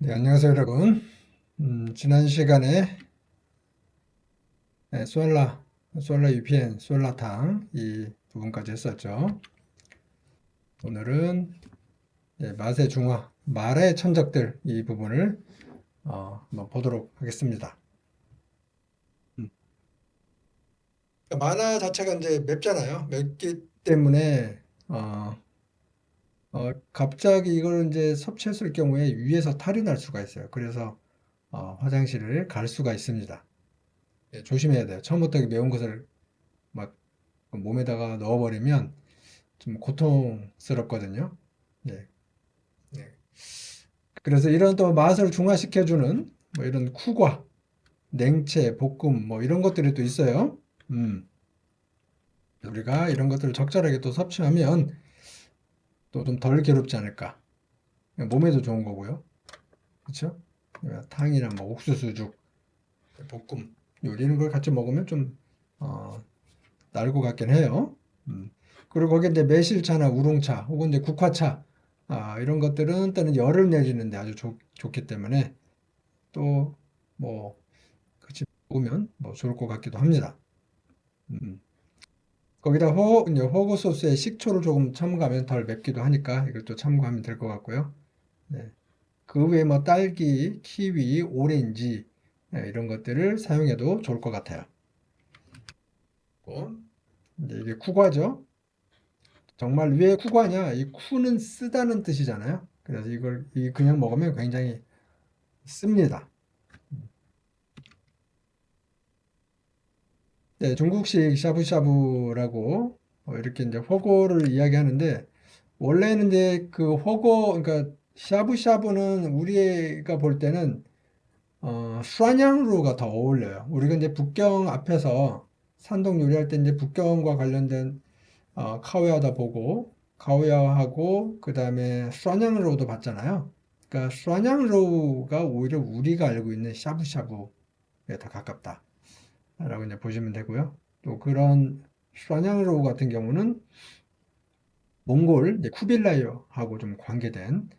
네, 안녕하세요, 여러분. 지난 시간에 솔라 UPN, 솔라탕 이 부분까지 했었죠. 오늘은 맛의 중화, 말의 천적들 이 부분을 한번 보도록 하겠습니다. 음. 만화 자체가 이제 맵잖아요. 맵기 때문에 갑자기 이걸 이제 섭취했을 경우에 위에서 탈이 날 수가 있어요. 그래서 화장실을 갈 수가 있습니다. 조심해야 돼요. 처음부터 매운 것을 막 몸에다가 넣어버리면 좀 고통스럽거든요. 네. 네. 그래서 이런 또 맛을 중화시켜주는 뭐 이런 쿠과, 냉채, 볶음 뭐 이런 것들이 또 있어요. 음. 우리가 이런 것들을 적절하게 또 섭취하면 또 좀 덜 괴롭지 않을까. 몸에도 좋은 거고요. 그렇죠? 탕이나 뭐 옥수수죽, 볶음 요리 이런 걸 같이 먹으면 좀 어, 날 것 같긴 해요. 음. 그리고 거기에 이제 매실차나 우롱차 혹은 이제 국화차 이런 것들은 또는 열을 내리는데 아주 좋기 때문에 또 뭐 같이 먹으면 뭐 좋을 것 같기도 합니다. 음. 거기다 이제 호구 소스에 식초를 조금 첨가하면 덜 맵기도 하니까 이걸 또 참고하면 될 것 같고요. 네. 그 외에 뭐 딸기, 키위, 오렌지 이런 것들을 사용해도 좋을 것 같아요. 이제 이게 쿠과죠. 정말 왜 쿠과냐? 이 쿠는 쓰다는 뜻이잖아요. 그래서 이걸 그냥 먹으면 굉장히 씁니다. 네, 중국식 샤브샤브라고 이렇게 이제 허거를 이야기하는데 원래는 이제 그 허거 그러니까 샤브샤브는 우리가 볼 때는 涮양루가 더 어울려요. 우리가 이제 북경 앞에서 산동 요리할 때 이제 북경과 관련된 카오야다 보고 카오야하고 그다음에 涮양로우도 봤잖아요. 그러니까 涮양로우가 오히려 우리가 알고 있는 샤브샤브에 더 가깝다라고 이제 보시면 되고요. 또 그런 涮양로우 같은 경우는 몽골 이제 쿠빌라이어하고 좀 관계된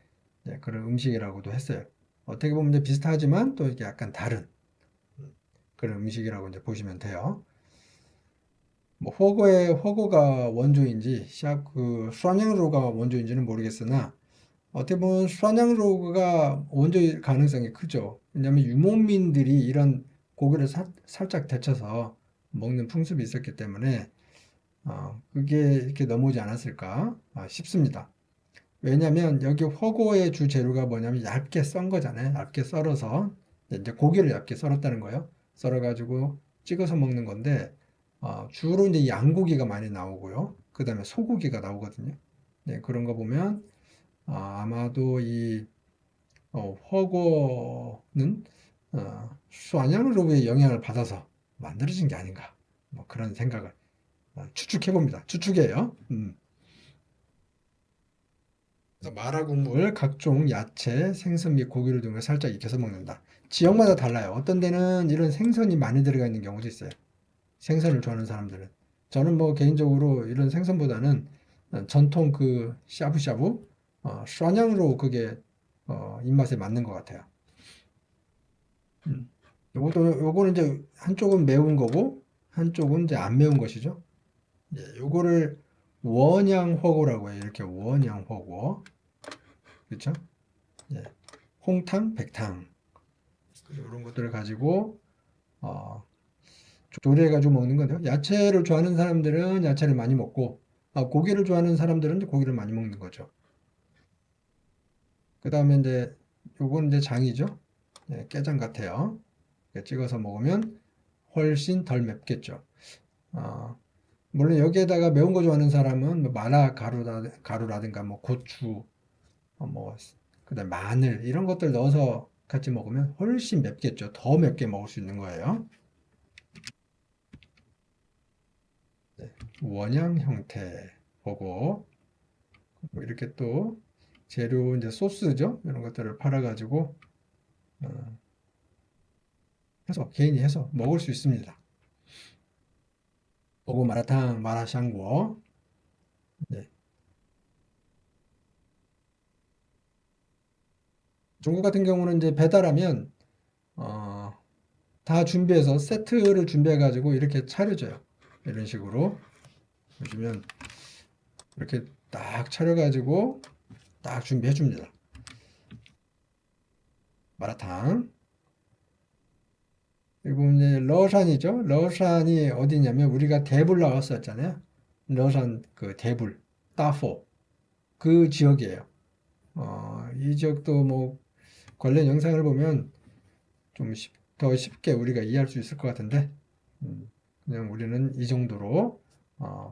그런 음식이라고도 했어요. 어떻게 보면 이제 비슷하지만 또 이게 약간 다른 그런 음식이라고 이제 보시면 돼요. 뭐 허거가 원조인지 그 涮양로우가 원조인지는 모르겠으나 어떻게 보면 涮양로그가 원조일 가능성이 크죠. 왜냐하면 유목민들이 이런 고기를 살짝 데쳐서 먹는 풍습이 있었기 때문에 그게 이렇게 넘어오지 않았을까 싶습니다. 왜냐하면 여기 허거의 주 재료가 뭐냐면 얇게 썬 거잖아요. 얇게 썰어서 이제 고기를 얇게 썰었다는 거예요. 썰어가지고 찍어서 먹는 건데 주로 이제 양고기가 많이 나오고요. 그 다음에 소고기가 나오거든요. 네, 그런 거 보면 아마도 이 허거는 수안양로부의 영향을 받아서 만들어진 게 아닌가 뭐 그런 생각을 추측해 봅니다. 추측이에요. 그래서 마라 국물, 각종 야채, 생선 및 고기를 등을 살짝 익혀서 먹는다. 지역마다 달라요. 어떤 데는 이런 생선이 많이 들어가 있는 경우도 있어요. 생선을 좋아하는 사람들은. 저는 뭐 개인적으로 이런 생선보다는 전통 그 샤브샤브, 涮양로 그게 입맛에 맞는 것 같아요. 음. 요거는 이제 한쪽은 매운 거고 한쪽은 이제 안 매운 것이죠. 예, 요거를 원양허거라고 해요. 이렇게 원양허거. 그렇죠? 예. 홍탕, 백탕. 이런 것들을 가지고 어, 조리해 가지고 먹는 건데요. 야채를 좋아하는 사람들은 야채를 많이 먹고 고기를 좋아하는 사람들은 이제 고기를 많이 먹는 거죠. 그다음에 이제 요건 이제 장이죠. 예, 깨장 같아요. 이렇게 찍어서 먹으면 훨씬 덜 맵겠죠. 어, 물론 여기에다가 매운 거 좋아하는 사람은 뭐 마라 가루라든가 뭐 고추, 뭐 그다음 마늘 이런 것들 넣어서 같이 먹으면 훨씬 맵겠죠. 더 맵게 먹을 수 있는 거예요. 네, 원형 형태 보고 뭐 이렇게 또 재료 이제 소스죠. 이런 것들을 팔아가지고 어, 해서 개인이 해서 먹을 수 있습니다. 보고 마라탕, 마라샹궈. 네, 중국 같은 경우는 이제 배달하면 다 준비해서 세트를 준비해 가지고 이렇게 차려줘요. 이런 식으로 보시면 이렇게 딱 차려 가지고 딱 준비해 줍니다. 마라탕. 그리고 이제 러샨이죠. 러샨이 어디냐면 우리가 대불 나왔었잖아요. 러샨 그 대불, 따포 그 지역이에요. 이 지역도 뭐 관련 영상을 보면 좀 더 쉽게 우리가 이해할 수 있을 것 같은데 그냥 우리는 이 정도로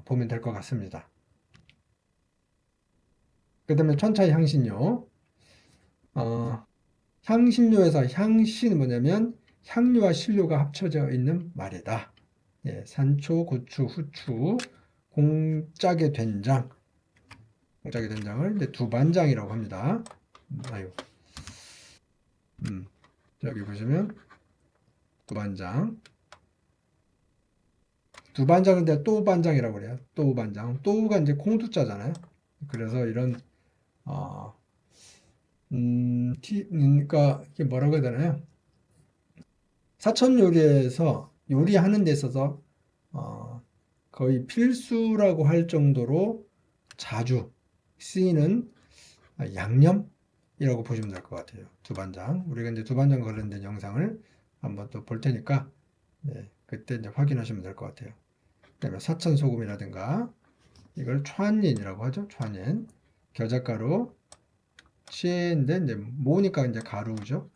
보면 될 것 같습니다. 그 다음에 천차 향신료. 어, 향신료에서 향신은 뭐냐면 향료와 신료가 합쳐져 있는 말이다. 예, 산초, 고추, 후추, 공짜게 된장, 공짜게 된장을 이제 두반장이라고 합니다. 아유, 여기 보시면 두반장, 두반장은 이제 또반장이라고 그래요. 또반장, 또가 이제 콩두자잖아요. 그래서 이런 어, 그러니까 이게 뭐라고 해야 되나요? 사천 요리에서 요리하는 데 있어서 어, 거의 필수라고 할 정도로 자주 쓰이는 양념이라고 보시면 될 것 같아요. 두반장. 우리가 이제 두반장 관련된 영상을 한번 또 볼 테니까 네, 그때 이제 확인하시면 될 것 같아요. 그다음에 사천 소금이라든가 이걸 촨옌이라고 하죠. 촨옌. 겨자가루, 치인데 이제 모으니까 이제 가루죠.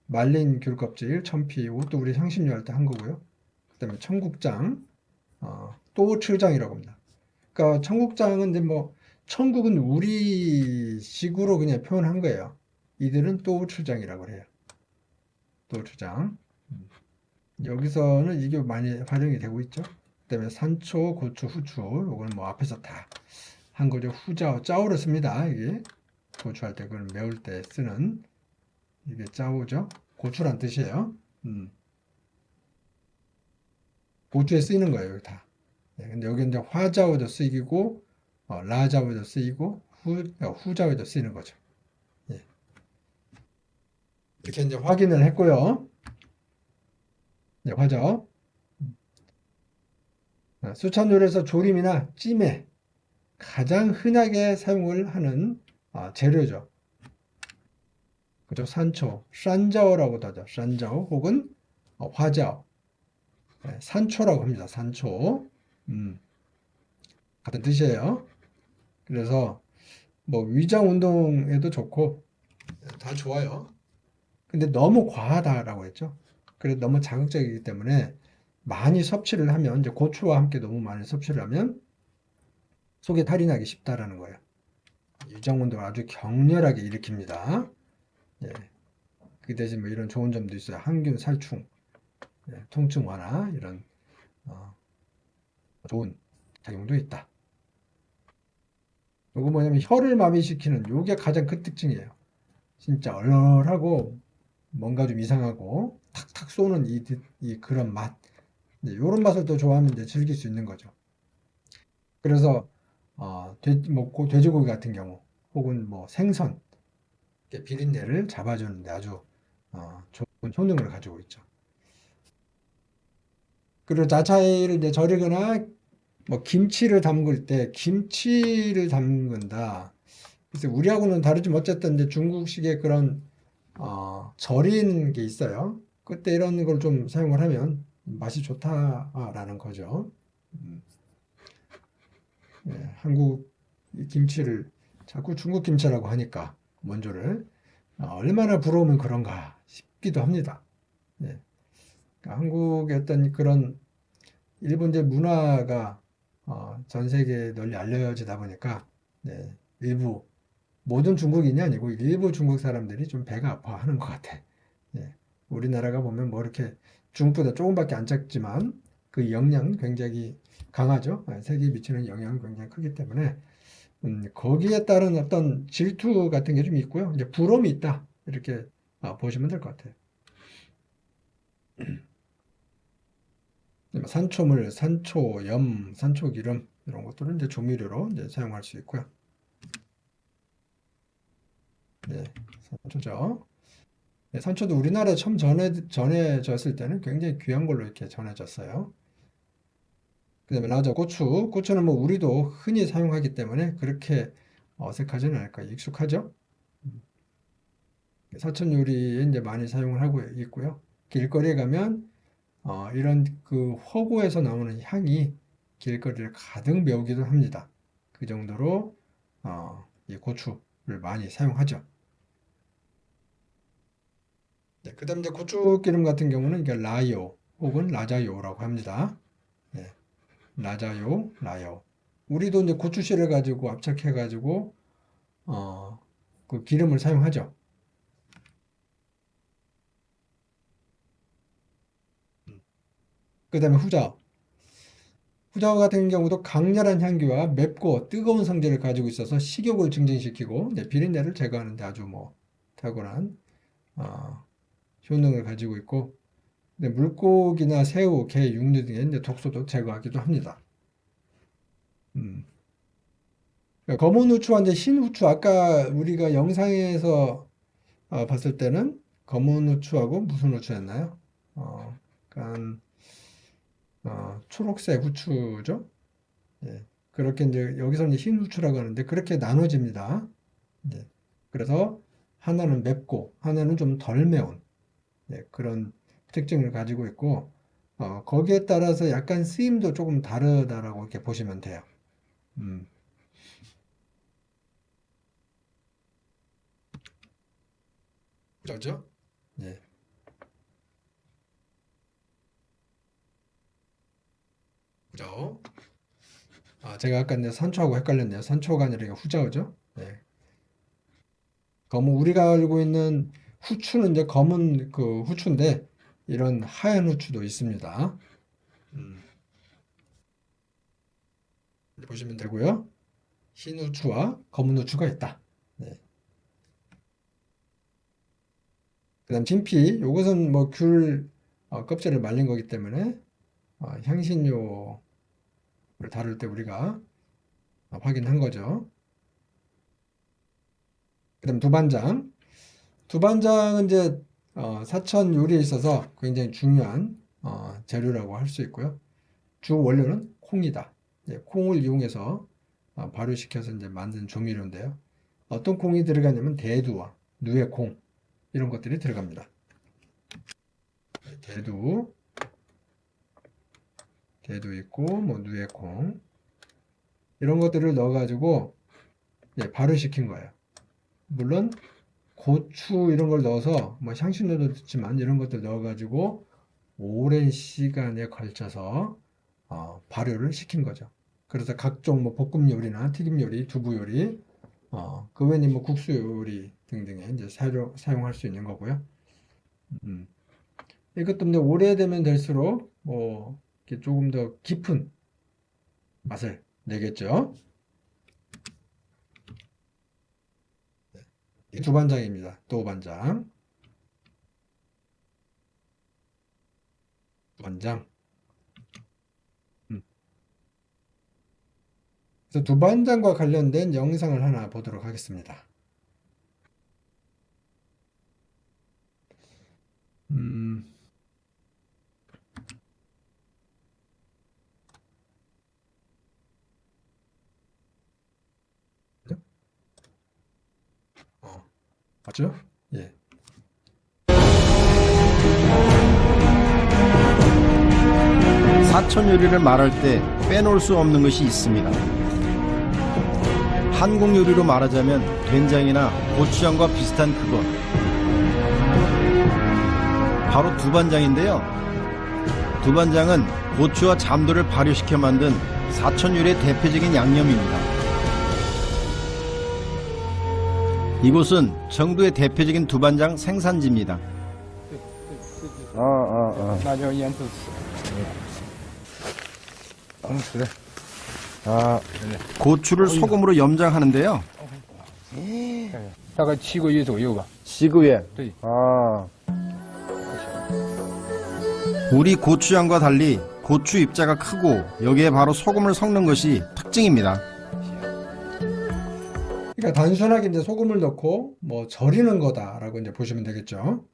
말린 귤 껍질,陳皮, 이것도 우리 향신료 할 때 한 거고요. 그다음에 청국장, 또추장이라고 합니다. 그러니까 청국장은 이제 뭐 청국은 우리식으로 그냥 표현한 거예요. 이들은 또추장이라고 해요. 또추장. 여기서는 이게 많이 활용이 되고 있죠. 그다음에 산초, 고추, 후추. 이거는 뭐 앞에서 다 한 거죠. 후자오, 짜오를 씁니다. 이게 고추할 때 그걸 매울 때 쓰는 이게 짜오죠. 고추란 뜻이에요. 고추에 쓰이는 거예요, 여기 다. 네, 근데 여기 이제 화자오도 쓰이고, 라자오도 쓰이고, 후자오도 쓰이는 거죠. 예. 이렇게 이제 확인을 했고요. 네, 화자오. 수천 요리에서 조림이나 찜에 가장 흔하게 사용을 하는 재료죠. 그죠? 산초, 산자오라고도 하죠. 산자오 혹은 화자오. 네, 산초라고 합니다. 산초. 같은 뜻이에요. 그래서 뭐 위장 운동에도 좋고 다 좋아요. 근데 너무 과하다라고 했죠. 그래서 너무 자극적이기 때문에 많이 섭취를 하면 이제 고추와 함께 너무 많이 섭취를 하면 속에 탈이 나기 쉽다라는 거예요. 위장 운동을 아주 격렬하게 일으킵니다. 예. 그 대신 뭐 이런 좋은 점도 있어요. 항균 살충, 통증 완화 이런 좋은 작용도 있다. 이거 뭐냐면 혀를 마비시키는 요게 가장 큰 특징이에요. 진짜 얼얼하고 뭔가 좀 이상하고 탁탁 쏘는 이 그런 맛. 이런 맛을 또 좋아하면 이제 즐길 수 있는 거죠. 그래서 뭐 돼지고기 같은 경우 혹은 뭐 생선 이렇게 비린내를 잡아주는데 아주 좋은 효능을 가지고 있죠. 그리고 자차이를 이제 절이거나 뭐 김치를 담글 때 김치를 담근다. 그래서 우리하고는 다르지만 어쨌든 이제 중국식의 그런 절인 게 있어요. 그때 이런 걸 좀 사용을 하면 맛이 좋다라는 거죠. 음, 예, 한국 김치를 자꾸 중국 김치라고 하니까 원조를 얼마나 부러우면 그런가 싶기도 합니다. 예, 그러니까 한국의 어떤 그런 일본제 문화가 전 세계에 널리 알려지다 보니까 네, 일부 모든 중국인이 아니고 일부 중국 사람들이 좀 배가 아파하는 것 같아. 예, 우리나라가 보면 뭐 이렇게 중국보다 조금밖에 안 작지만 그 영향은 굉장히 강하죠. 세계에 미치는 영향은 굉장히 크기 때문에 거기에 따른 어떤 질투 같은 게 좀 있고요. 이제 부러움이 있다. 이렇게 보시면 될 것 같아요. 산초물, 산초염, 산초기름 이런 것들은 이제 조미료로 이제 사용할 수 있고요. 네, 산초죠. 예, 산초도 우리나라에 처음 전해졌을 때는 굉장히 귀한 걸로 이렇게 전해졌어요. 그다음에 라자 고추. 고추는 뭐 우리도 흔히 사용하기 때문에 그렇게 어색하지는 않을 거예요. 익숙하죠? 음, 사천 요리에 이제 많이 사용을 하고 있고요. 길거리에 가면 이런 그 허브에서 나오는 향이 길거리를 가득 메우기도 합니다. 그 정도로 이 고추를 많이 사용하죠. 네, 그다음 이제 고추기름 같은 경우는 이게 라요 혹은 라자요라고 합니다. 네, 라자요, 라요. 우리도 이제 고추씨를 가지고 압착해 가지고 어, 그 기름을 사용하죠. 그다음에 후자. 후자오 같은 경우도 강렬한 향기와 맵고 뜨거운 성질을 가지고 있어서 식욕을 증진시키고 이제 비린내를 제거하는 데 아주 뭐 탁월한 어, 효능을 가지고 있고 물고기나 새우, 게, 육류 등의 이제 독소도 제거하기도 합니다. 음. 그러니까 검은 후추와 이제 흰 후추 아까 우리가 영상에서 봤을 때는 검은 후추하고 무슨 후추였나요? 약간 초록색 후추죠. 예. 그렇게 이제 여기서는 흰 후추라고 하는데 그렇게 나눠집니다. 예. 그래서 하나는 맵고 하나는 좀 덜 매운 그런 특징을 가지고 있고 거기에 따라서 약간 쓰임도 조금 다르다라고 이렇게 보시면 돼요. 음. 그렇죠? 예. 그죠? 제가 아까 이제 산초하고 헷갈렸네요. 산초가 아니라 이게 후자오죠? 네. 검은 우리가 알고 있는 후추는 이제 검은 그 후추인데 이런 하얀 후추도 있습니다. 음, 보시면 되고요. 흰 후추와 검은 후추가 있다. 네. 그다음 진피. 이것은 뭐 귤 껍질을 말린 거기 때문에 향신료를 다룰 때 우리가 확인한 거죠. 그다음 두반장. 두반장은 이제 사천 요리에 있어서 굉장히 중요한 재료라고 할 수 있고요. 주 원료는 콩이다. 예, 콩을 이용해서 발효시켜서 이제 만든 조미료인데요. 어떤 콩이 들어가냐면 대두와 누에콩 이런 것들이 들어갑니다. 대두, 대두 있고 뭐 누에콩 이런 것들을 넣어가지고 발효시킨 거예요. 물론 고추 이런 걸 넣어서 뭐 향신료도 넣지만 이런 것들 넣어가지고 오랜 시간에 걸쳐서 발효를 시킨 거죠. 그래서 각종 뭐 볶음 요리나 튀김 요리, 두부 요리, 그 외에는 뭐 국수 요리 등등에 이제 사용할 수 있는 거고요. 음. 이것도 이제 오래되면 될수록 뭐 이렇게 조금 더 깊은 맛을 내겠죠. 이 두반장입니다. 두반장, 두반장. 음. 그래서 두반장과 관련된 영상을 하나 보도록 하겠습니다. 음, 어, 맞죠? 예. 사천 요리를 말할 때 빼놓을 수 없는 것이 있습니다. 한국 요리로 말하자면 된장이나 고추장과 비슷한 그것, 바로 두반장인데요. 두반장은 고추와 잠도를 발효시켜 만든 사천 요리의 대표적인 양념입니다. 이곳은 청도의 대표적인 두반장 생산지입니다. 그래. 고추를 소금으로 염장하는데요. 大概7个月左右吧。 7个月. 对， 우리 고추장과 달리 고추 입자가 크고 여기에 바로 소금을 섞는 것이 특징입니다. 그러니까 단순하게 이제 소금을 넣고 뭐 절이는 거다라고 이제 보시면 되겠죠.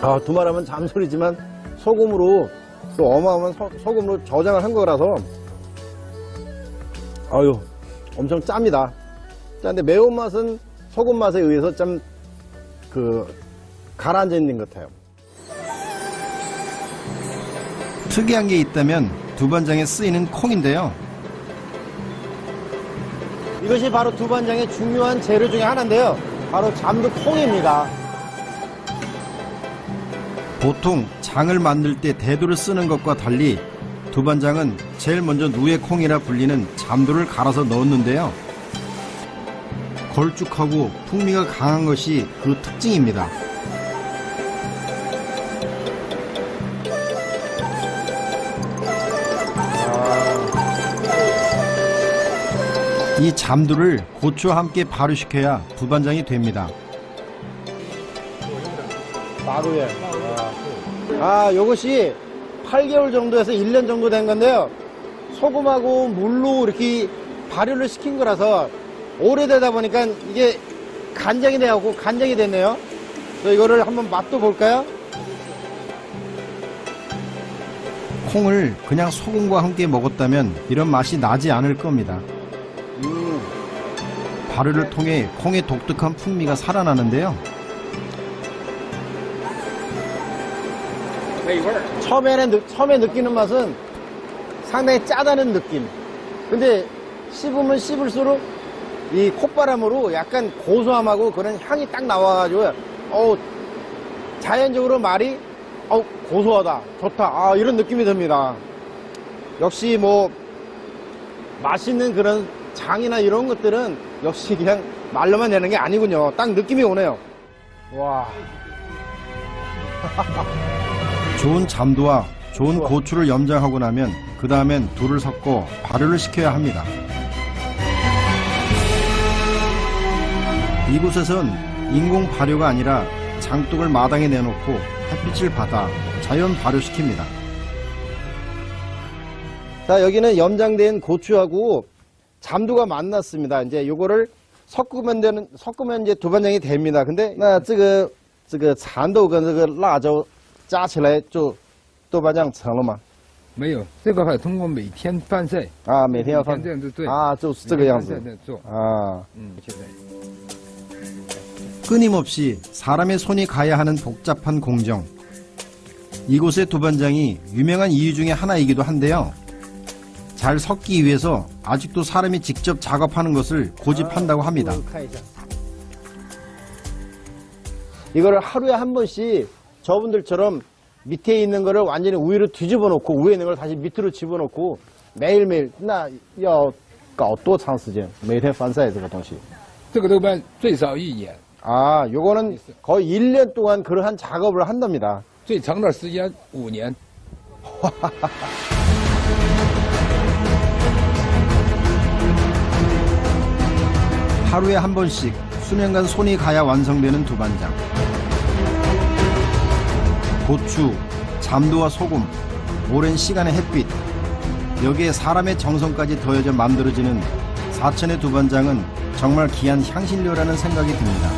아, 두말하면 잠소리지만 소금으로 또 어마어마한 소금으로 저장을 한 거라서 아유 엄청 짭니다. 짠데 매운맛은 소금 맛에 의해서 좀 가라앉아 있는 것 같아요. 특이한 게 있다면 두반장에 쓰이는 콩인데요. 이것이 바로 두반장의 중요한 재료 중에 하나인데요. 바로 잠두콩입니다. 보통 장을 만들 때 대두를 쓰는 것과 달리 두반장은 제일 먼저 누에콩이라 불리는 잠두를 갈아서 넣었는데요. 걸쭉하고 풍미가 강한 것이 그 특징입니다. 이 잠두를 고추와 함께 발효시켜야 두반장이 됩니다. 마루에. 요것이 8개월 정도에서 1년 정도 된 건데요. 소금하고 물로 이렇게 발효를 시킨 거라서 오래되다 보니까 이게 간장이 돼갖고 간장이 됐네요. 그래서 이거를 한번 맛도 볼까요? 콩을 그냥 소금과 함께 먹었다면 이런 맛이 나지 않을 겁니다. 발효를 통해 콩의 독특한 풍미가 살아나는데요. 처음에 느끼는 맛은 상당히 짜다는 느낌. 근데 씹으면 씹을수록 이 콧바람으로 약간 고소함하고 그런 향이 딱 나와가지고, 자연적으로 말이, 고소하다, 좋다, 이런 느낌이 듭니다. 역시 맛있는 그런 장이나 이런 것들은 역시 그냥 말로만 내는 게 아니군요. 딱 느낌이 오네요. 와. 좋은 잠두와 좋은 고추를 염장하고 나면 그 다음엔 둘을 섞어 발효를 시켜야 합니다. 이곳에선 인공 발효가 아니라 장독을 마당에 내놓고 햇빛을 받아 자연 발효시킵니다. 자, 여기는 염장된 고추하고 잠두가 만났습니다. 이제 요거를 섞으면 이제 두반장이 됩니다. 근데, 这个蚕豆跟这个辣椒加起来就豆瓣酱成了吗？没有，这个还通过每天翻晒啊，每天要放这样子对就是这个样子每天翻晒做啊。现在 끊임없이 사람의 손이 가야 하는 복잡한 공정. 이곳의 두반장이 유명한 이유 중에 하나이기도 한데요. 잘 섞기 위해서 아직도 사람이 직접 작업하는 것을 고집한다고 합니다. 이거를 하루에 한 번씩 저분들처럼 밑에 있는 거를 완전히 위로 뒤집어 놓고 위에 있는 걸 다시 밑으로 집어넣고 매일매일 要搞多长时间每天翻晒这个东西这个豆瓣最少1年 요거는 거의 1년 동안 그러한 작업을 한답니다. 最长的时间5年 하루에 한 번씩 수년간 손이 가야 완성되는 두반장. 고추, 잠두와 소금, 오랜 시간의 햇빛, 여기에 사람의 정성까지 더해져 만들어지는 사천의 두반장은 정말 귀한 향신료라는 생각이 듭니다.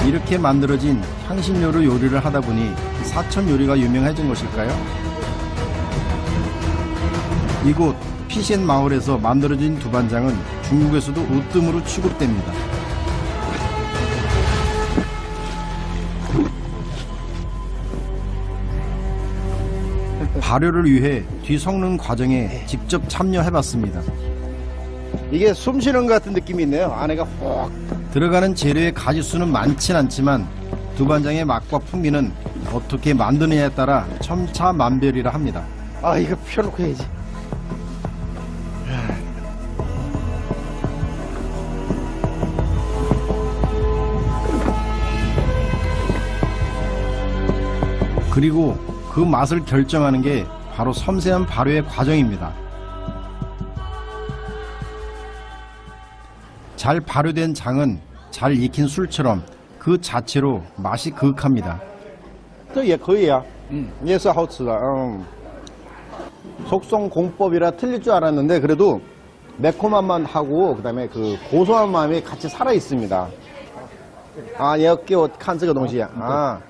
이렇게 만들어진 향신료로 요리를 하다 보니 사천 요리가 유명해진 것일까요? 이곳 피셴 마을에서 만들어진 두반장은 중국에서도 으뜸으로 취급됩니다. 발효를 위해 뒤섞는 과정에 직접 참여해봤습니다. 이게 숨 쉬는 것 같은 느낌이 있네요. 안에가 혹. 들어가는 재료의 가짓수는 많진 않지만 두반장의 맛과 풍미는 어떻게 만드느냐에 따라 천차만별이라 합니다. 이거 펴놓고 해야지. 그리고 그 맛을 결정하는 게 바로 섬세한 발효의 과정입니다. 잘 발효된 장은 잘 익힌 술처럼 그 자체로 맛이 그윽합니다. 这也可以啊，也是好吃的， 속성 공법이라 틀릴 줄 알았는데 그래도 매콤한 맛하고 그다음에 그 고소한 마음이 같이 살아 있습니다. 아, 여기 칸这个东西啊.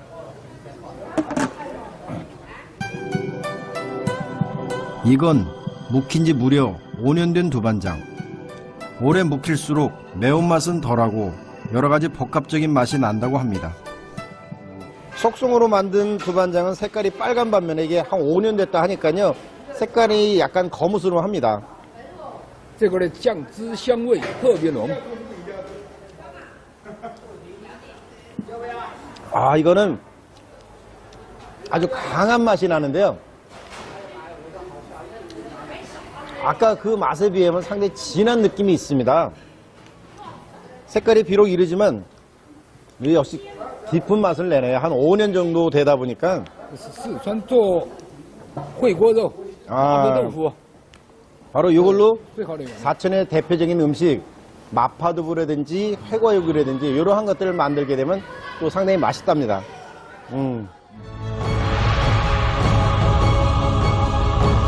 이건 묵힌 지 무려 5년 된 두반장. 오래 묵힐수록 매운맛은 덜하고 여러가지 복합적인 맛이 난다고 합니다. 속성으로 만든 두반장은 색깔이 빨간 반면에 이게 한 5년 됐다 하니까요. 색깔이 약간 거무스름합니다. 这个的酱汁香味特别浓。 아, 이거는 아주 강한 맛이 나는데요. 아까 그 맛에 비하면 상당히 진한 느낌이 있습니다. 색깔이 비록 이르지만 이 역시 깊은 맛을 내네요. 한 5년 정도 되다 보니까 四川做回锅肉、麻婆豆腐 바로 이걸로 最好的原料。 사천의 대표적인 음식 마파두부라든지 회과육이라든지 이러한 것들을 만들게 되면 또 상당히 맛있답니다.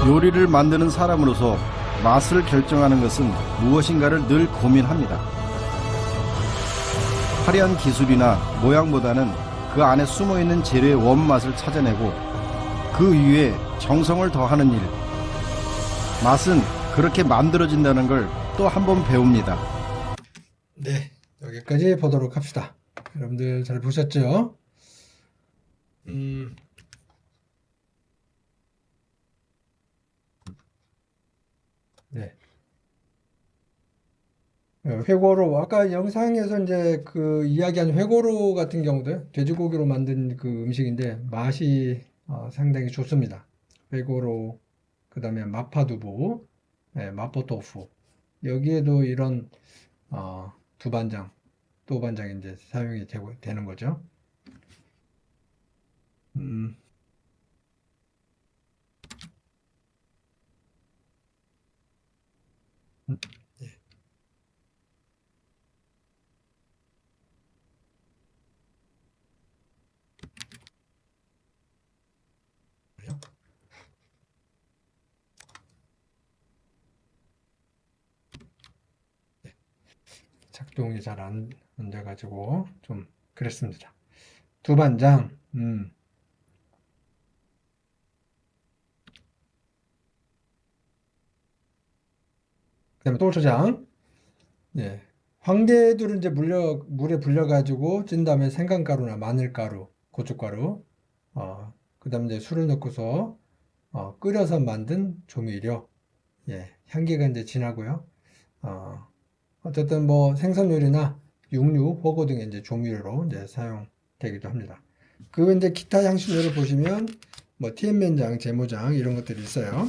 요리를 만드는 사람으로서 맛을 결정하는 것은 무엇인가를 늘 고민합니다. 화려한 기술이나 모양보다는 그 안에 숨어있는 재료의 원맛을 찾아내고 그 위에 정성을 더하는 일. 맛은 그렇게 만들어진다는 걸 또 한 번 배웁니다. 네, 여기까지 보도록 합시다. 여러분들 잘 보셨죠? 네. 회고로, 아까 영상에서 이제 그 이야기한 회고로 같은 경우도 돼지고기로 만든 그 음식인데 맛이 상당히 좋습니다. 회고로, 그 다음에 마파두부, 네, 마포토fu. 여기에도 이런 두반장, 또반장이 이제 사용이 되는 거죠. 예. 작동이 잘 안 돼가지고 좀 그랬습니다. 두반장, 그다음에 또초장. 네. 황태두를 이제 물에 불려가지고 찐 다음에 생강가루나 마늘가루, 고춧가루, 그다음에 이제 술을 넣고서 끓여서 만든 조미료. 예, 향기가 이제 진하고요. 어쨌든 뭐 생선 요리나 육류, 호거 등의 이제 조미료로 이제 사용되기도 합니다. 그 이제 기타 향신료를 보시면 뭐 티엔면장, 제모장 이런 것들이 있어요.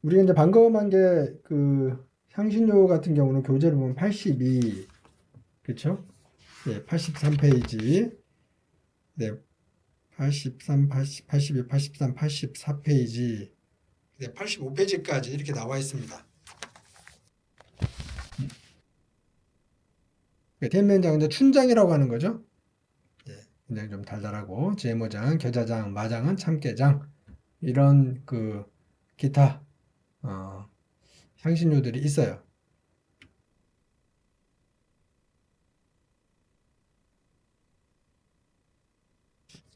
우리가 이제 방금 한 게 그 향신료 같은 경우는 교재를 보면 82, 그렇죠? 네, 83페이지, 네, 83, 80, 82, 83, 84페이지, 네, 85페이지까지 이렇게 나와 있습니다.甜면장 이제 춘장이라고 하는 거죠. 네, 굉장히 좀 달달하고 제모장, 겨자장, 마장은 참깨장 이런 그 기타 향신료들이 있어요.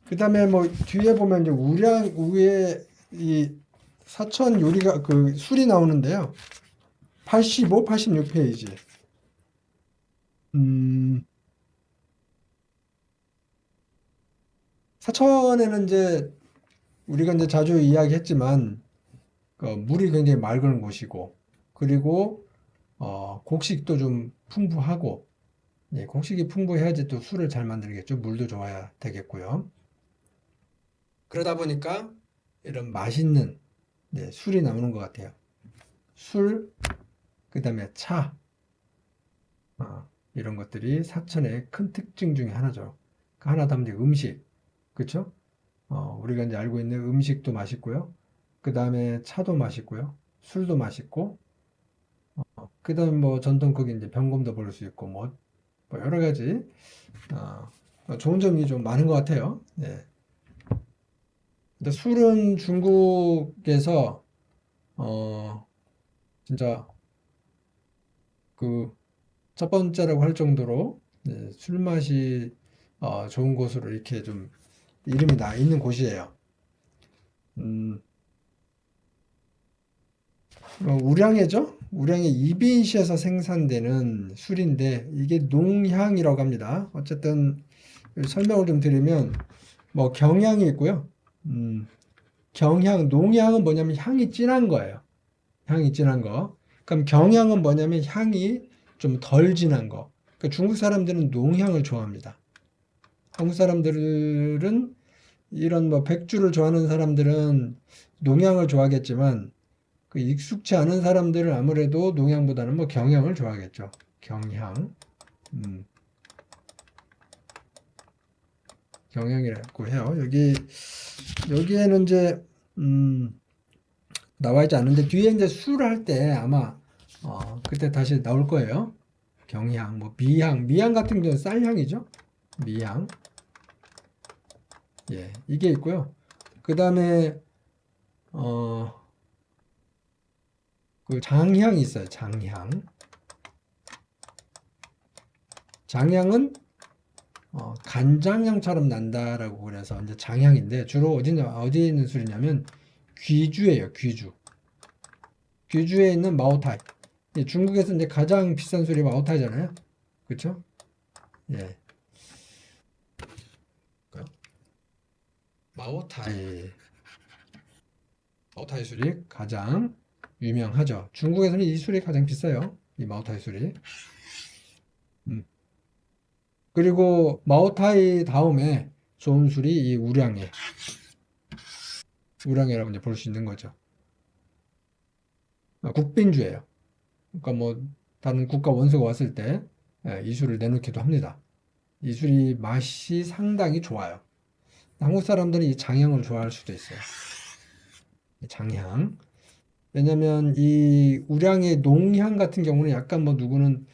그 다음에 뭐 뒤에 보면 이제 우에 이 사천 요리가 그 술이 나오는데요. 85, 86페이지. 사천에는 이제 우리가 이제 자주 이야기했지만 물이 굉장히 맑은 곳이고 그리고 곡식도 좀 풍부하고 예, 곡식이 풍부해야지 또 술을 잘 만들겠죠. 물도 좋아야 되겠고요. 그러다 보니까 이런 맛있는 술이 나오는 것 같아요. 술, 그 다음에 차, 이런 것들이 사천의 큰 특징 중에 하나죠. 그 하나 다음 이제 음식, 그렇죠? 우리가 이제 알고 있는 음식도 맛있고요. 그 다음에 차도 맛있고요. 술도 맛있고, 그 다음에 뭐 전통국인 이제 병검도 볼 수 있고, 뭐 여러 가지, 좋은 점이 좀 많은 것 같아요. 네. 근데 술은 중국에서 진짜 그 첫 번째라고 할 정도로 술 맛이 좋은 곳으로 이렇게 좀 이름이 나 있는 곳이에요. 음, 우량해죠? 우량의 이빈시에서 생산되는 술인데 이게 농향이라고 합니다. 어쨌든 설명을 좀 드리면 뭐 경향이 있고요. 경향, 농향은 뭐냐면 향이 진한 거예요. 향이 진한 거. 그럼 경향은 뭐냐면 향이 좀 덜 진한 거. 그러니까 중국 사람들은 농향을 좋아합니다. 한국 사람들은 이런 뭐 백주를 좋아하는 사람들은 농향을 좋아하겠지만 그 익숙치 않은 사람들은 아무래도 농향보다는 뭐 경향을 좋아하겠죠. 경향. 경향이라고 해요. 여기에는 이제 나와 있지 않은데 뒤에 이제 술을 할 때 아마 그때 다시 나올 거예요. 경향, 뭐 미향 같은 경우는 쌀향이죠. 미향. 예, 이게 있고요. 그 다음에 그 장향이 있어요. 장향. 장향은 간장향처럼 난다라고 그래서 이제 장향인데 주로 어디에 있는 술이냐면 귀주예요. 귀주. 귀주에 있는 마오타이. 중국에서 이제 가장 비싼 술이 마오타이잖아요. 그렇죠? 예. 마오타이. 마오타이 술이 가장 유명하죠. 중국에서는 이 술이 가장 비싸요. 이 마오타이 술이. 음. 그리고 마오타이 다음에 좋은 술이 이 우량해. 우량해라고 이제 볼 수 있는 거죠. 국빈주예요. 그러니까 뭐 다른 국가 원수가 왔을 때 이 술을 내놓기도 합니다. 이 술이 맛이 상당히 좋아요. 한국 사람들은 이 장향을 좋아할 수도 있어요. 장향. 왜냐면 이 우량의 농향 같은 경우는 약간 뭐 누구는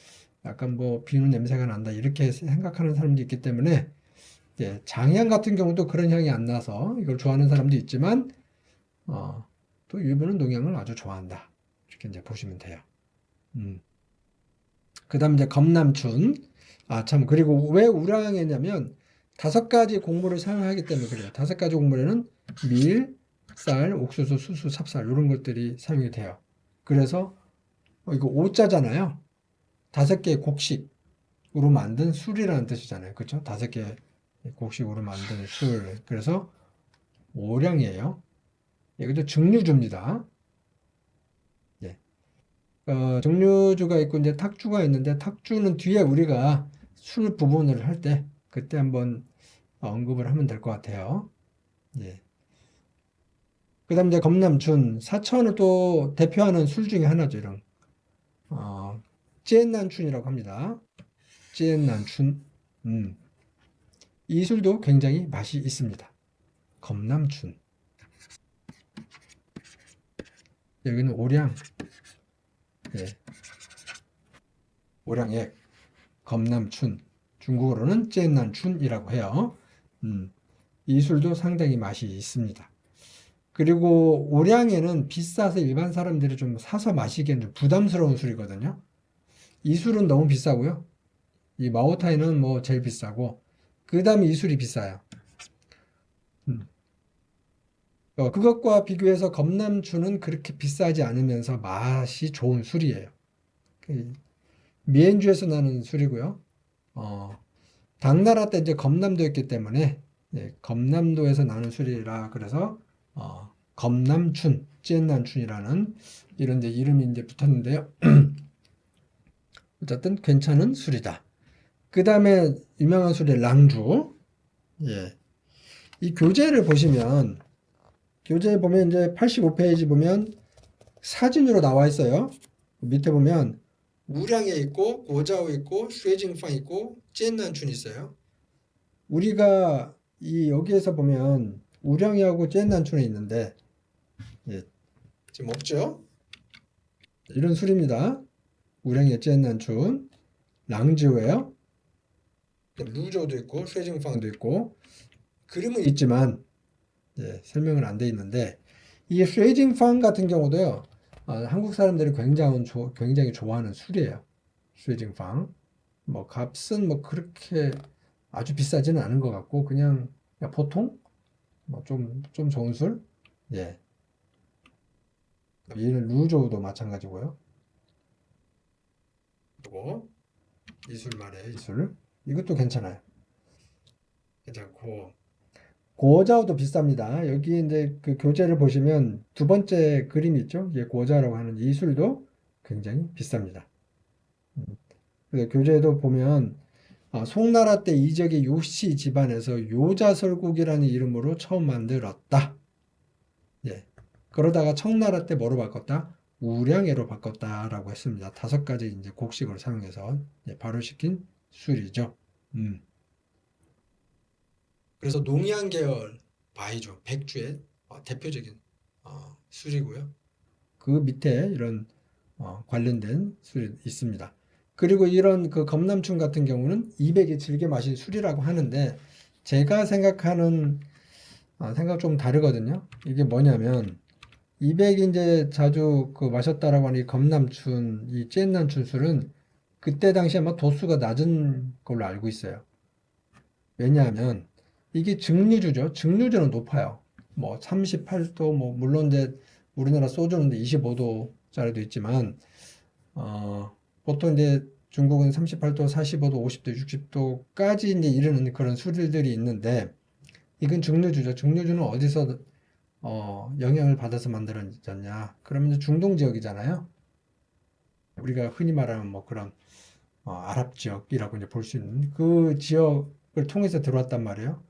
약간 뭐 비누 냄새가 난다 이렇게 생각하는 사람도 있기 때문에 장향 같은 경우도 그런 향이 안 나서 이걸 좋아하는 사람도 있지만 또 일부는 농향을 아주 좋아한다. 이렇게 이제 보시면 돼요. 그다음 이제 검남춘. 참 그리고 왜 우량했냐면 5가지 곡물을 사용하기 때문에 그래요. 5가지 곡물에는 밀, 쌀, 옥수수, 수수, 찹쌀 이런 것들이 사용이 돼요. 그래서 이거 오자잖아요. 5개의 곡식으로 만든 술이라는 뜻이잖아요. 그렇죠? 5개의 곡식으로 만든 술. 그래서 오량이에요. 이것도 증류주입니다. 예. 증류주가 있고 이제 탁주가 있는데 탁주는 뒤에 우리가 술 부분을 할 때 그때 한번 언급을 하면 될 것 같아요. 예. 그다음 이제 검남춘 사천을 또 대표하는 술 중에 하나죠. 이런 찌엔난춘이라고 합니다. 찌엔난춘. 이 술도 굉장히 맛이 있습니다. 검남춘. 여기는 오량. 예. 오량액. 검남춘. 중국어로는 찌엔난춘이라고 해요. 이 술도 상당히 맛이 있습니다. 그리고 오량에는 비싸서 일반 사람들이 좀 사서 마시기엔 좀 부담스러운 술이거든요. 이 술은 너무 비싸고요. 이 마오타이는 뭐 제일 비싸고 그 다음에 이 술이 비싸요. 그것과 비교해서 검남주는 그렇게 비싸지 않으면서 맛이 좋은 술이에요. 미엔주에서 나는 술이고요. 당나라 때 이제 검남도였기 때문에 검남도에서 나는 술이라 그래서 검남춘, 찌엔난춘이라는 이런 이제 이름이 이제 붙었는데요. 어쨌든 괜찮은 술이다. 그 다음에 유명한 술이 랑주. 예. 이 교재를 보시면 교재에 보면 이제 85페이지 보면 사진으로 나와 있어요. 밑에 보면 우량에 있고 고자오 있고 쉐징팡 있고 찌엔난춘 있어요. 우리가 이 여기에서 보면 우량이하고 찌엔난춘이 있는데 지금 없죠? 이런 술입니다. 우량의 찌엔난춘, 랑지오예요. 루저도 있고 쉐징팡도 있고 그림은 있지만 설명은 안 돼 있는데 이 쉐이징팡 같은 경우도요. 한국 사람들이 굉장히 좋아하는 술이에요. 쉐이징팡. 뭐 값은 뭐 그렇게 아주 비싸지는 않은 것 같고 그냥 보통 뭐 좀 좋은 술. 예. 얘는 루조우도 마찬가지고요. 그리고 이술 말이에요. 이술. 이것도 괜찮아요. 괜찮고 고자우도 비쌉니다. 여기 이제 그 교재를 보시면 두 번째 그림이 있죠. 이게 고자라고 하는 이술도 굉장히 비쌉니다. 그래서 교재에도 보면 송나라 때 이적의 요씨 집안에서 요자설국이라는 이름으로 처음 만들었다. 예. 그러다가 청나라 때 뭐로 바꿨다? 우량애로 바꿨다라고 했습니다. 5가지 이제 곡식을 사용해서 발효시킨 술이죠. 그래서 농양 계열 바이조, 백주의 대표적인 술이고요. 그 밑에 이런 관련된 술이 있습니다. 그리고 이런 그 검남춘 같은 경우는 200이 질게 마신 술이라고 하는데 제가 생각하는 생각 좀 다르거든요. 이게 뭐냐면 200이 이제 자주 그 마셨다라고 하는 이 검남춘, 이 찐남춘 술은 그때 당시에 아마 도수가 낮은 걸로 알고 있어요. 왜냐하면 이게 증류주죠. 증류주는 높아요. 뭐 38도, 뭐 물론 이제 우리나라 소주는 25도짜리도 있지만 보통 이제 중국은 38도, 45도, 50도, 60도까지 이제 이르는 그런 술들이 있는데 이건 증류주죠. 증류주는 어디서 영향을 받아서 만들어졌냐? 그러면 이제 중동 지역이잖아요. 우리가 흔히 말하는 뭐 그런 아랍 지역이라고 이제 볼 수 있는 그 지역을 통해서 들어왔단 말이에요.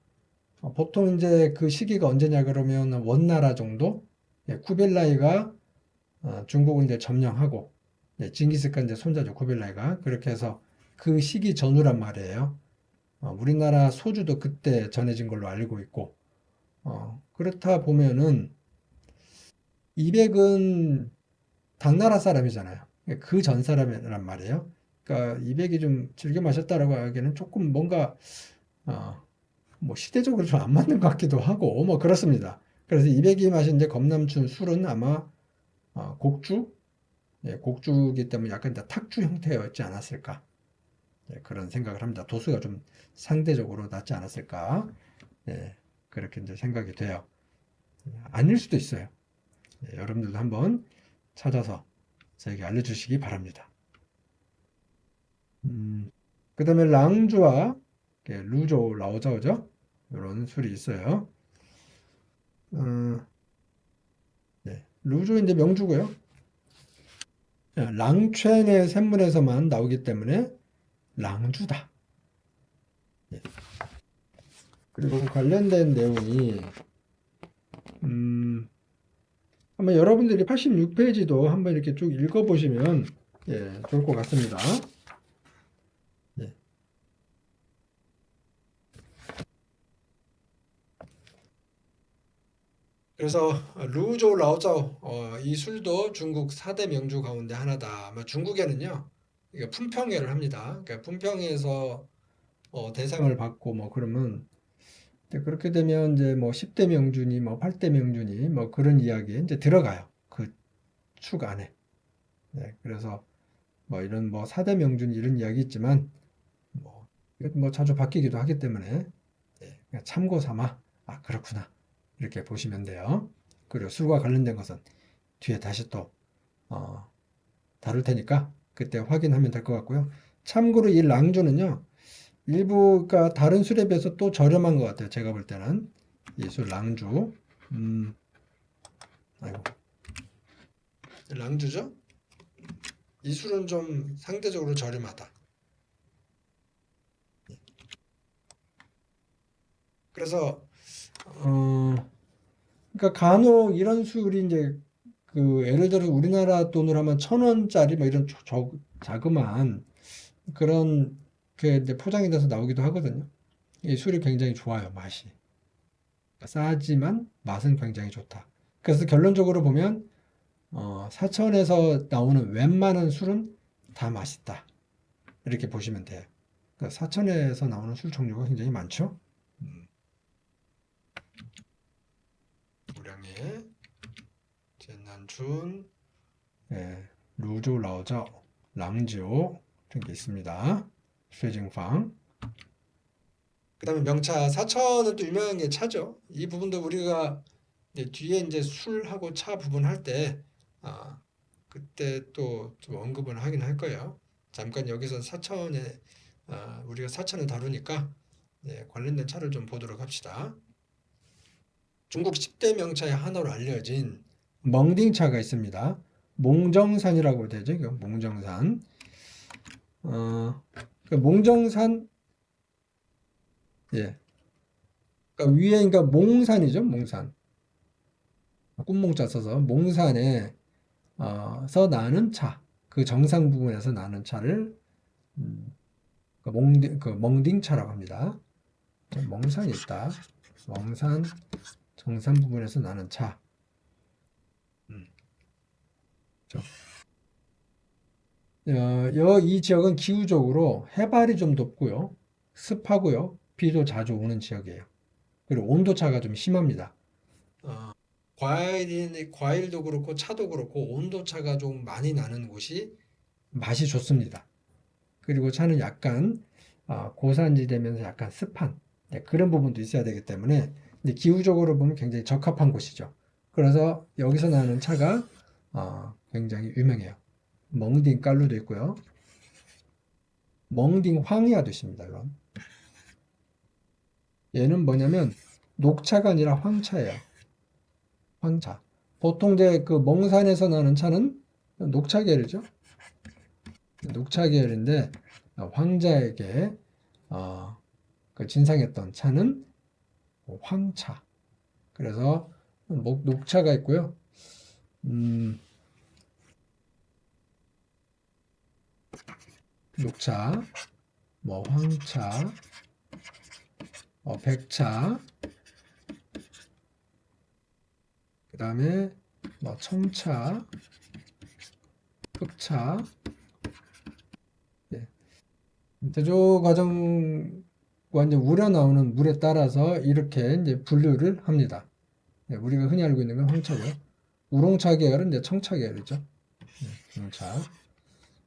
보통 이제 그 시기가 언제냐 그러면 원나라 정도, 쿠빌라이가 중국을 이제 점령하고, 징기스칸 이제 손자죠 쿠빌라이가 그렇게 해서 그 시기 전후란 말이에요. 우리나라 소주도 그때 전해진 걸로 알고 있고, 그렇다 보면은 200은 당나라 사람이잖아요. 그 전 사람이란 말이에요. 그러니까 200이 좀 즐겨 마셨다라고 하기에는 조금 뭔가 뭐 시대적으로 좀 안 맞는 것 같기도 하고 뭐 그렇습니다. 그래서 200이 마신 이제 검남춘 술은 아마 곡주, 곡주기 때문에 약간 다 탁주 형태였지 않았을까 그런 생각을 합니다. 도수가 좀 상대적으로 낮지 않았을까 그렇게 이제 생각이 돼요. 아닐 수도 있어요. 여러분들도 한번 찾아서 저에게 알려주시기 바랍니다. 그 다음에 랑주와 루조, 라오자오죠. 이런 술이 있어요. 루조 이제 명주고요. 랑촨의 샘문에서만 나오기 때문에 랑주다. 그리고 관련된 내용이 아마 여러분들이 86페이지도 한번 이렇게 쭉 읽어보시면 좋을 것 같습니다. 그래서 루조 라오자오 이 술도 중국 4대 명주 가운데 하나다. 아마 중국에는요 이게 품평회를 합니다. 그러니까 품평회에서 대상을 받고 뭐 그러면 그렇게 되면 이제 뭐 10대 명주니 뭐 8대 명주니 뭐 그런 이야기에 이제 들어가요. 그 축 안에. 그래서 뭐 이런 뭐 4대 명주니 이런 이야기 있지만 뭐 이것 뭐 자주 바뀌기도 하기 때문에 그냥 참고 삼아 그렇구나 이렇게 보시면 돼요. 그리고 술과 관련된 것은 뒤에 다시 또 다룰 테니까 그때 확인하면 될 것 같고요. 참고로 이 랑주는요 일부가 다른 술에 비해서 또 저렴한 것 같아요. 제가 볼 때는 이 술 랑주 아이고 랑주죠? 이 술은 좀 상대적으로 저렴하다. 그래서 그러니까 간혹 이런 술이 이제 그 예를 들어 우리나라 돈으로 하면 1,000원짜리 뭐 이런 자그마한 그런 게 이제 포장이 돼서 나오기도 하거든요. 이 술이 굉장히 좋아요, 맛이. 싸지만 맛은 굉장히 좋다. 그래서 결론적으로 보면 사천에서 나오는 웬만한 술은 다 맛있다. 이렇게 보시면 돼요. 그러니까 사천에서 나오는 술 종류가 굉장히 많죠. 고령의 젠난춘, 예, 루조 라오저, 랑지오 이런 게 있습니다. 쇠징팡. 그 다음에 명차 사천은 또 유명한 게 차죠. 이 부분도 우리가 이제 뒤에 이제 술하고 차 부분 할 때, 그때 또 좀 언급을 하긴 할 거예요. 잠깐 여기서 사천에, 우리가 사천을 다루니까 관련된 차를 좀 보도록 합시다. 중국 10대 명차의 하나로 알려진 멍딩차가 있습니다. 몽정산이라고 되죠. 이거 몽정산. 그 몽정산, 예. 그러니까 위에, 그러니까 몽산이죠. 몽산. 꿈몽자 써서 몽산에 서 나는 차, 그 정상 부분에서 나는 차를 그 멍딩차라고 합니다. 멍산이 있다. 멍산 정상 부분에서 나는 차. 이 지역은 기후적으로 해발이 좀 높고요, 습하고요, 비도 자주 오는 지역이에요. 그리고 온도차가 좀 심합니다. 과일도 그렇고 차도 그렇고 온도차가 좀 많이 나는 곳이 맛이 좋습니다. 그리고 차는 약간 고산지대면서 약간 습한 그런 부분도 있어야 되기 때문에 기후적으로 보면 굉장히 적합한 곳이죠. 그래서 여기서 나는 차가 굉장히 유명해요. 멍딩 깔루도 있고요. 멍딩 황야도 있습니다. 이런. 얘는 뭐냐면 녹차가 아니라 황차예요. 황차. 보통 이제 그 멍산에서 나는 차는 녹차 계열이죠. 녹차 계열인데 황자에게 그 진상했던 차는 황차. 그래서 녹차가 있고요. 녹차, 뭐 황차, 백차, 그 다음에 뭐 청차, 흑차. 제조 과정과 이제 우려 나오는 물에 따라서 이렇게 이제 분류를 합니다. 우리가 흔히 알고 있는 건 황차고요. 우롱차 계열은 이제 청차 계열이죠. 청차.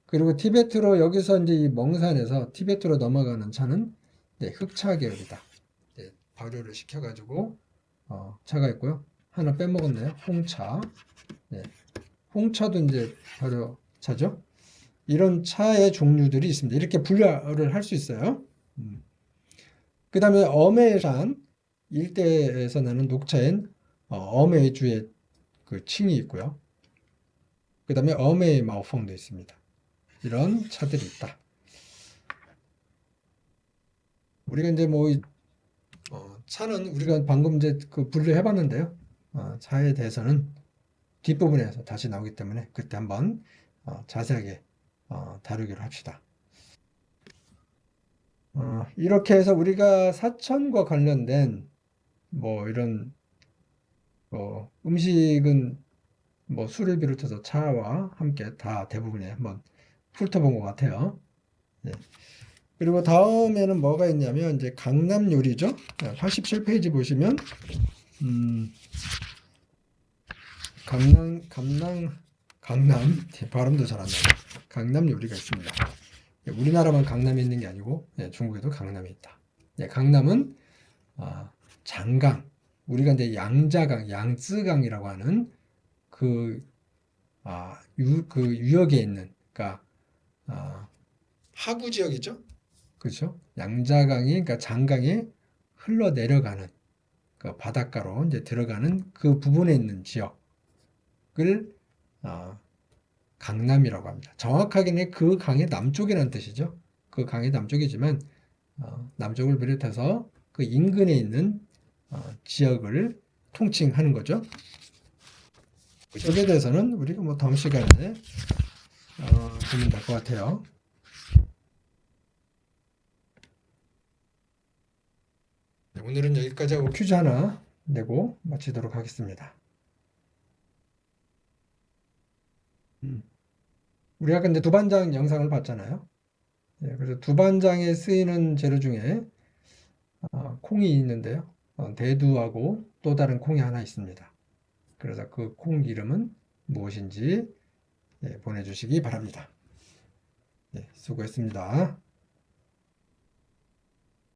그리고 티베트로 여기서 이제 이 멍산에서 티베트로 넘어가는 차는 흑차 계열이다. 발효를 시켜가지고 차가 있고요. 하나 빼먹었네요. 홍차. 홍차도 이제 발효차죠. 이런 차의 종류들이 있습니다. 이렇게 분류를 할 수 있어요. 그 다음에 어메산 일대에서 나는 녹차엔 어메주의 그 칭이 있고요. 그 다음에 어메이 마오펑도 있습니다. 이런 차들이 있다. 우리가 이제 뭐 차는 우리가 방금 이제 그 분류해 봤는데요. 차에 대해서는 뒷부분에서 다시 나오기 때문에 그때 한번 자세하게 다루기로 합시다. 이렇게 해서 우리가 사천과 관련된 뭐 이런 음식은 뭐 술을 비롯해서 차와 함께 다 대부분에 한번 훑어본 것 같아요. 네. 그리고 다음에는 뭐가 있냐면 이제 강남 요리죠. 87페이지 보시면 강남 발음도 잘 안 나요. 강남 요리가 있습니다. 우리나라만 강남이 있는 게 아니고 중국에도 강남이 있다. 강남은 장강, 우리가 이제 양자강, 양쯔강이라고 하는 그 유역에 있는, 그러니까 하구 지역이죠. 그렇죠? 양자강이, 그러니까 장강이 흘러 내려가는 그 바닷가로 이제 들어가는 그 부분에 있는 지역을 강남이라고 합니다. 정확하게는 그 강의 남쪽이라는 뜻이죠. 그 강의 남쪽이지만 남쪽을 비롯해서 그 인근에 있는 지역을 통칭하는 거죠. 여기에 대해서는 우리가 뭐 다음 시간에 보면 될 것 같아요. 오늘은 여기까지 하고 퀴즈 하나 내고 마치도록 하겠습니다. 우리 아까 이제 두반장 영상을 봤잖아요. 그래서 두반장에 쓰이는 재료 중에 콩이 있는데요. 대두하고 또 다른 콩이 하나 있습니다. 그래서 그 콩 이름은 무엇인지 보내주시기 바랍니다. 네, 수고했습니다.